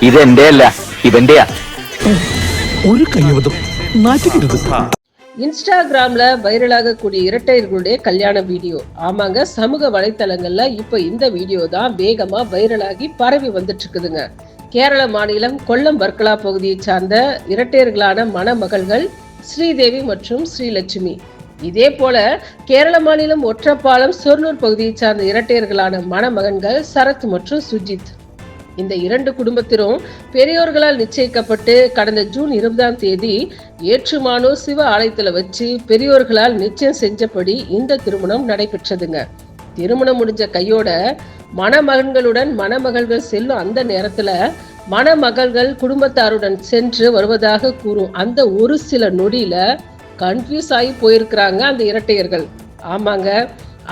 ഇതെന്റെ അല്ല, ഇവന്റെയാ. ഒരു കയ്യബദ്ധം നാറ്റിക്കരുത്. இன்ஸ்டாகிராம்ல வைரலாகக்கூடிய இரட்டையர்களுடைய கல்யாண வீடியோ. ஆமாங்க, சமூக வலைத்தளங்கள்ல இப்ப இந்த வீடியோ தான் வேகமா வைரலாகி பரவி வந்துட்டு இருக்குதுங்க. கேரள மாநிலம் கொல்லம் வர்க்கலா பகுதியை சார்ந்த இரட்டையர்களான மணமகள்கள் ஸ்ரீதேவி மற்றும் ஸ்ரீலட்சுமி. இதே போல கேரள மாநிலம் ஒற்றப்பாலம் சொர்ணூர் பகுதியை சார்ந்த இரட்டையர்களான மணமகன்கள் சரத் மற்றும் சுஜித். இந்த இரண்டு குடும்பத்திலும் பெரியோர்களால் நிச்சயிக்கப்பட்டு கடந்த ஜூன் 20ஆம் தேதி ஏற்றுமானூர் சிவ ஆலயத்துல வச்சு பெரியோர்களால் நிச்சயம் செஞ்சபடி இந்த திருமணம் நடைபெற்றதுங்க. திருமணம் முடிஞ்ச கையோட மணமகன்களுடன் மணமகள்கள் செல்லும் அந்த நேரத்துல மணமகள்கள் குடும்பத்தாருடன் சென்று வருவதாக கூறும் அந்த ஒரு சில நொடியில கன்ஃபியூஸ் ஆகி போயிருக்கிறாங்க அந்த இரட்டையர்கள். ஆமாங்க,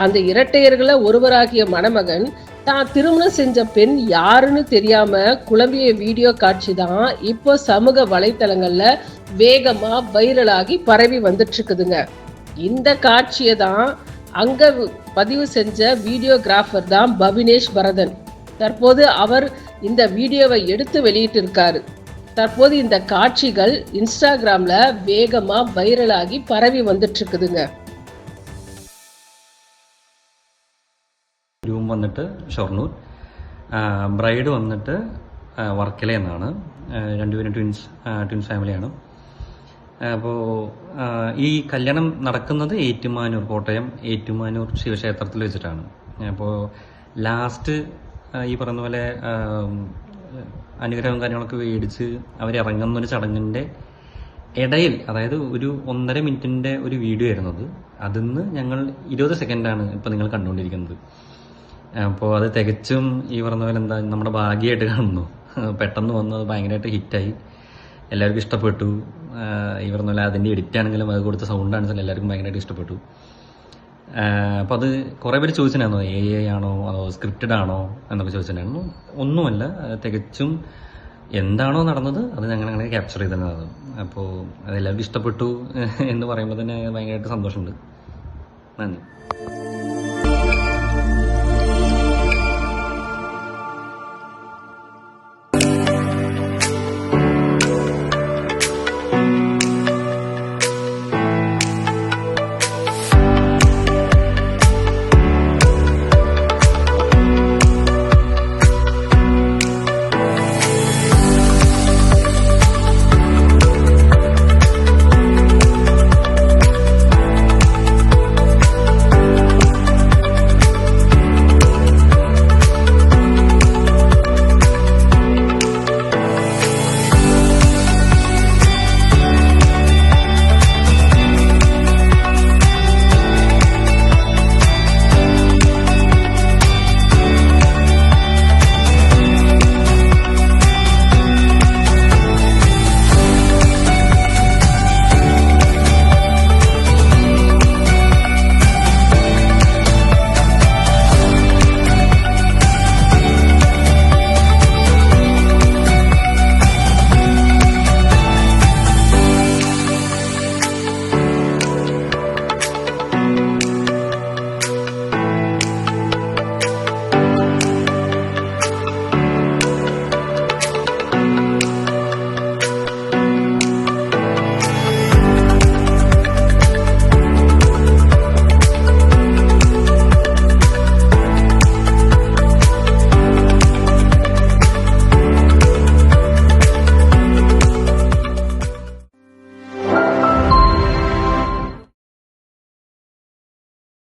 அந்த இரட்டையர்களை ஒருவராகிய மணமகன் தான் திருமணம் செஞ்ச பெண் யாருன்னு தெரியாம குழம்பிய வீடியோ காட்சி தான் இப்போ சமூக வலைத்தளங்கள்ல வேகமா வைரலாகி பரவி வந்துட்டு இருக்குதுங்க. இந்த காட்சியை தான் அங்க பதிவு செஞ்ச வீடியோகிராஃபர் தான் பவினேஷ் பரதன். தற்போது அவர் இந்த வீடியோவை எடுத்து வெளியிட்டு இருக்காரு. தற்போது இந்த காட்சிகள் இன்ஸ்டாகிராம்ல வேகமா வைரலாகி பரவி வந்துட்டு இருக்குதுங்க. ഗ്രൂം വന്നിട്ട് ഷൊർണൂർ, ബ്രൈഡ് വന്നിട്ട് വർക്കല എന്നാണ്. രണ്ടുപേരും ട്വിൻസ് ഫാമിലിയാണ്. അപ്പോൾ ഈ കല്യാണം നടക്കുന്നത് ഏറ്റുമാനൂർ, കോട്ടയം ഏറ്റുമാനൂർ ശിവക്ഷേത്രത്തിൽ വെച്ചിട്ടാണ്. അപ്പോൾ ലാസ്റ്റ് ഈ പറയുന്ന പോലെ അനുഗ്രഹവും കാര്യങ്ങളൊക്കെ മേടിച്ച് അവരിറങ്ങുന്നൊരു ചടങ്ങിൻ്റെ ഇടയിൽ, അതായത് ഒരു 1.5 മിനിറ്റിൻ്റെ ഒരു വീഡിയോ ആയിരുന്നത്. അതിന്ന് ഞങ്ങൾ 20 സെക്കൻഡാണ് ഇപ്പോൾ നിങ്ങൾ കണ്ടുകൊണ്ടിരിക്കുന്നത്. അപ്പോൾ അത് തികച്ചും ഈ പറഞ്ഞ പോലെ എന്താ നമ്മുടെ ഭാഗ്യമായിട്ട് കാണുന്നു. പെട്ടെന്ന് വന്നത് ഭയങ്കരമായിട്ട് ഹിറ്റായി, എല്ലാവർക്കും ഇഷ്ടപ്പെട്ടു. ഈ പറഞ്ഞ പോലെ അതിൻ്റെ എഡിറ്റ് ആണെങ്കിലും അത് കൊടുത്ത സൗണ്ട് ആണെങ്കിലും എല്ലാവർക്കും ഭയങ്കരമായിട്ട് ഇഷ്ടപ്പെട്ടു. അപ്പോൾ അത് കുറേ പേര് ചോദിച്ചിട്ടുണ്ടായിരുന്നു, AI ആണോ അതോ സ്ക്രിപ്റ്റഡ് ആണോ എന്നൊക്കെ ചോദിച്ചിട്ടുണ്ടായിരുന്നു. ഒന്നുമല്ല, തികച്ചും എന്താണോ നടന്നത് അത് ഞങ്ങൾ അങ്ങനെ ക്യാപ്ചർ ചെയ്തതാണ്. അപ്പോൾ അതെല്ലാവർക്കും ഇഷ്ടപ്പെട്ടു എന്ന് പറയുമ്പോൾ തന്നെ ഭയങ്കരമായിട്ട് സന്തോഷമുണ്ട്. നന്ദി.